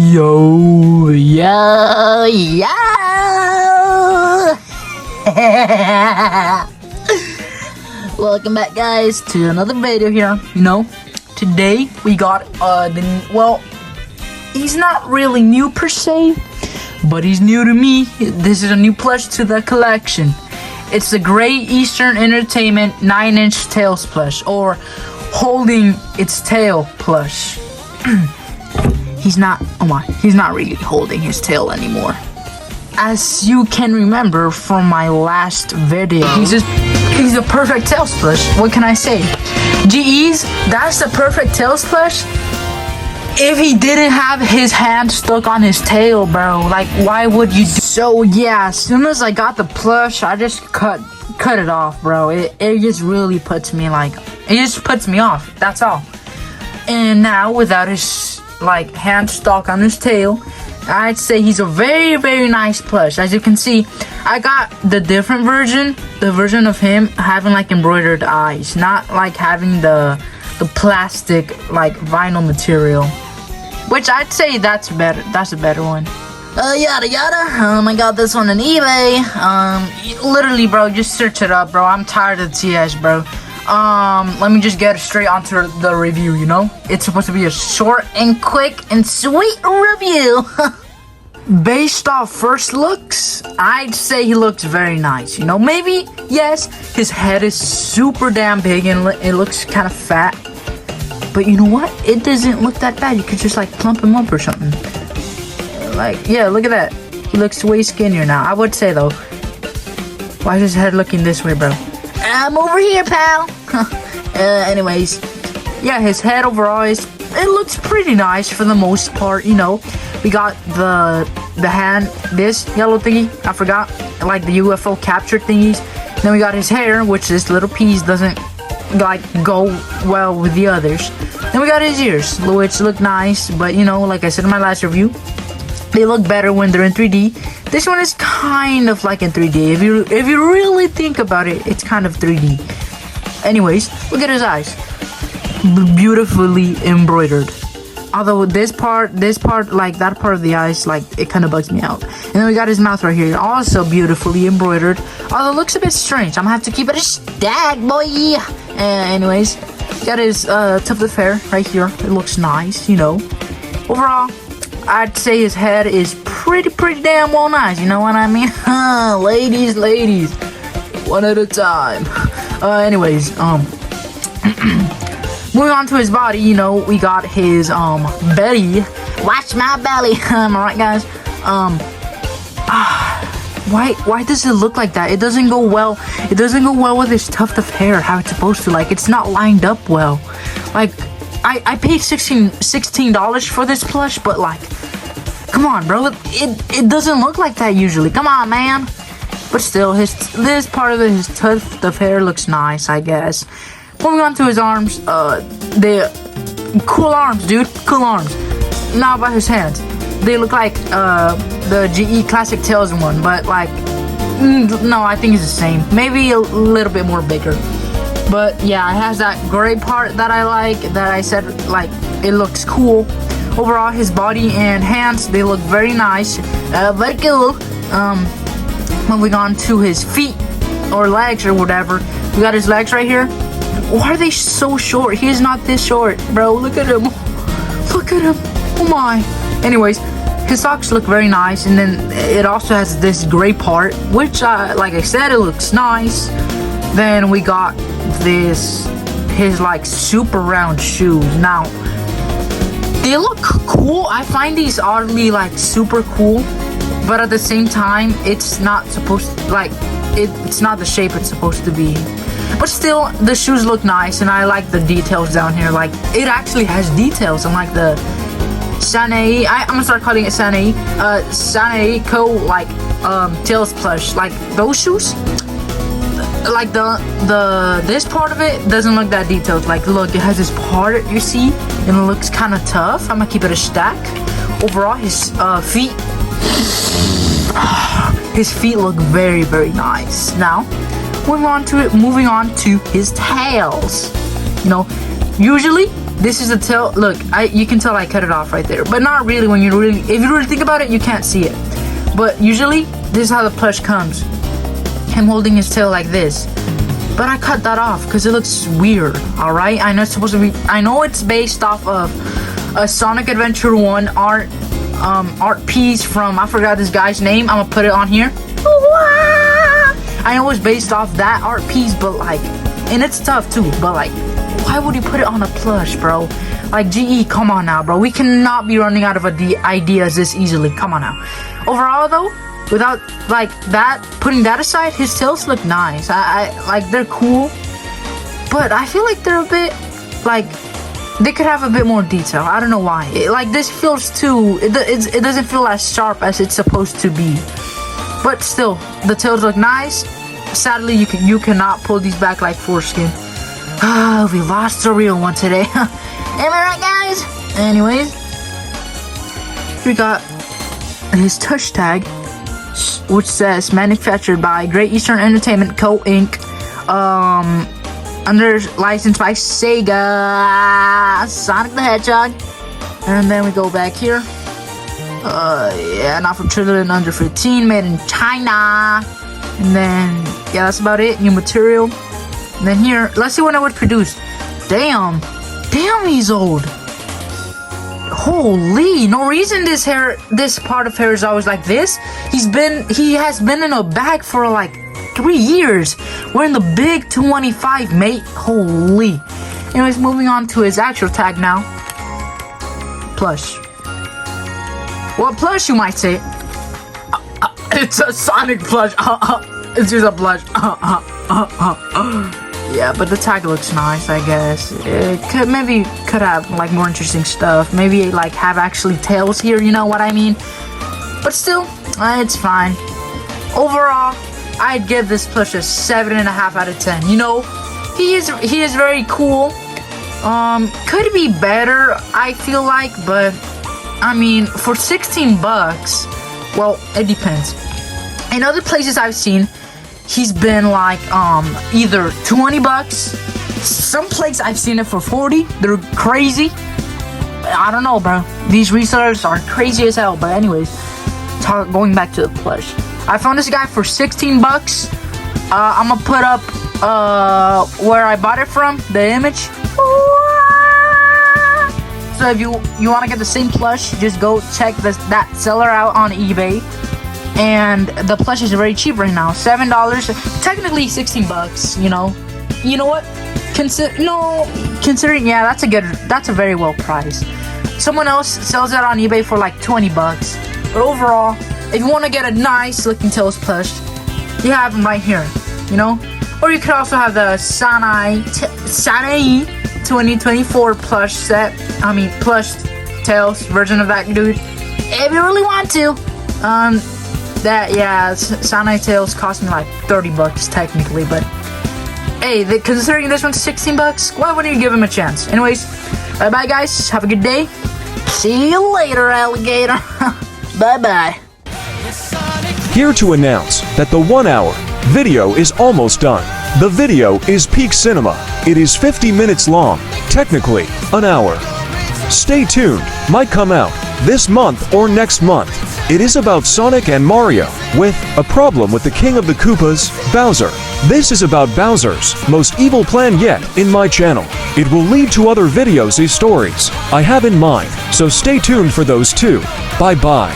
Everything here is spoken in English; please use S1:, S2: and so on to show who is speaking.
S1: Yo. Welcome back, guys, to another video here. Today we got he's not really new per se, but he's new to me. This is a new plush to the collection. It's the Great Eastern Entertainment 9-inch Tails plush, or holding its tail plush. He's not really holding his tail anymore. As you can remember from my last video, he's a perfect tails plush. What can I say? GEs, that's the perfect tails plush. If he didn't have his hand stuck on his tail, bro, like, why would you do? So yeah, as soon as I got the plush, I just cut it off, bro. It just really puts me off. That's all. And now, without his hand stuck on his tail, I'd say he's a very, very nice plush. As you can see, I got the different version, the version of him having embroidered eyes, not having the plastic vinyl material, which I'd say that's better. That's a better one. Yada yada. I got this one on eBay. Literally, bro, just search it up, bro. I'm tired of TS, bro. Let me just get straight onto the review. It's supposed to be a short and quick and sweet review. Based off first looks, I'd say he looks very nice. Maybe, yes, his head is super damn big and it looks kind of fat. But you know what? It doesn't look that bad. You could just plump him up or something. Yeah, look at that. He looks way skinnier now. I would say, though. Why is his head looking this way, bro? I'm over here, pal. Anyways, yeah, his head overall it looks pretty nice for the most part. We got the hand, this yellow thingy, I forgot, the UFO capture thingies. Then we got his hair, which this little piece doesn't go well with the others. Then we got his ears, which look nice, but like I said in my last review, they look better when they're in 3D. This one is kind of in 3D. If you really think about it, it's kind of 3D. Anyways, look at his eyes. Beautifully embroidered. Although this part, that part of the eyes, it kind of bugs me out. And then we got his mouth right here, also beautifully embroidered. Although it looks a bit strange. I'm gonna have to keep it a stack, boy. Anyways, got his tuft of hair right here. It looks nice, Overall, I'd say his head is pretty damn well nice. You know what I mean? ladies, one at a time. Anyways, moving on to his body, we got his belly. Watch my belly. Am I right, guys? Why does it look like that? It doesn't go well. It doesn't go well with his tuft of hair, how it's supposed to. It's not lined up well. I paid $16 for this plush, but come on, bro. It doesn't look like that usually. Come on, man. But still, this part of his tuft of hair looks nice, I guess. Moving on to his arms, the cool arms, dude. Cool arms. Now about his hands. They look like the GE Classic Tails one, but no, I think it's the same. Maybe a little bit more bigger. But yeah, it has that gray part that I like, that I said, it looks cool. Overall, his body and hands, they look very nice. Very cool. Moving on to his feet, or legs, or whatever. We got his legs right here. Why are they so short? He is not this short, bro. Look at him. Look at him. Oh my. Anyways, his socks look very nice. And then it also has this gray part, which, like I said, it looks nice. Then we got his super round shoes. Now, they look cool. I find these oddly super cool. But at the same time, it's not supposed to, it's not the shape it's supposed to be. But still, the shoes look nice, and I like the details down here. It actually has details, unlike the Sanei. I'm gonna start calling it Sanei. Sanei Co. Tails plush. Those shoes. This part of it doesn't look that detailed. Look, it has this part, you see, and it looks kind of tough. I'm gonna keep it a stack. Overall, his feet. His feet look very, very nice. Now, moving on to his tails. Usually This is the tail. Look, you can tell I cut it off right there, but not really. If you really think about it, you can't see it. But usually, this is how the plush comes. Him holding his tail like this. But I cut that off because it looks weird. All right, I know it's supposed to be. I know it's based off of a Sonic Adventure 1 art piece from, I forgot this guy's name. I'm gonna put it on here. I know it's based off that art piece, but like, and it's tough too. But like, why would you put it on a plush, bro? Like, GE, come on now, bro. We cannot be running out of ideas this easily. Come on now. Overall, though, without like that, putting that aside, his tails look nice. I like, they're cool, but I feel like they're a bit like they could have a bit more detail. I don't know why. Like, this feels too. It doesn't feel as sharp as it's supposed to be. But still, the tails look nice. Sadly, you cannot pull these back like foreskin. We lost the real one today. Am I right, guys? Anyways, we got his touch tag, which says manufactured by Great Eastern Entertainment Co. Inc. Under license by Sega. Sonic the Hedgehog. And then we go back here. Yeah, not from children under 15, made in China. And then, yeah, that's about it. New material. And then here, let's see when it was produced. Damn, he's old. Holy, no reason this part of hair is always like this. He has been in a bag for like 3 years. We're in the big 225, mate. Holy. Anyways, moving on to his actual tag now. Plush. What plush, you might say? It's a Sonic plush. It's just a plush. Yeah, but the tag looks nice, I guess. It could have like more interesting stuff. Maybe like have actually tails here, you know what I mean? But still, it's fine. Overall, I'd give this plush a 7.5 out of 10. You know, he is very cool. Could be better, I feel like, but I mean, for 16 bucks, well, it depends. In other places I've seen, he's been like either 20 bucks. Some places I've seen it for 40. They're crazy. I don't know, bro. These resellers are crazy as hell. But anyways, going back to the plush, I found this guy for 16 bucks. I'm gonna put up where I bought it from, the image. So if you want to get the same plush, just go check that seller out on eBay. And the plush is very cheap right now, $7. Technically 16 bucks. You know what? Considering, yeah, that's a very well price. Someone else sells it on eBay for like 20 bucks. But overall, if you want to get a nice looking Tails plush, you have them right here. You know, or you could also have the Sanai 2024 plush set. I mean, plush Tails version of that dude. If you really want to, Sanai Tails cost me like 30 bucks technically, but hey, considering this one's 16 bucks, why wouldn't you give him a chance? Anyways, bye guys, have a good day. See you later, alligator. Bye.
S2: Here to announce that the 1 hour video is almost done. The video is peak cinema. It is 50 minutes long, technically an hour. Stay tuned, might come out this month or next month. It is about Sonic and Mario, with a problem with the King of the Koopas, Bowser. This is about Bowser's most evil plan yet in my channel. It will lead to other videos and stories I have in mind, so stay tuned for those too. Bye bye.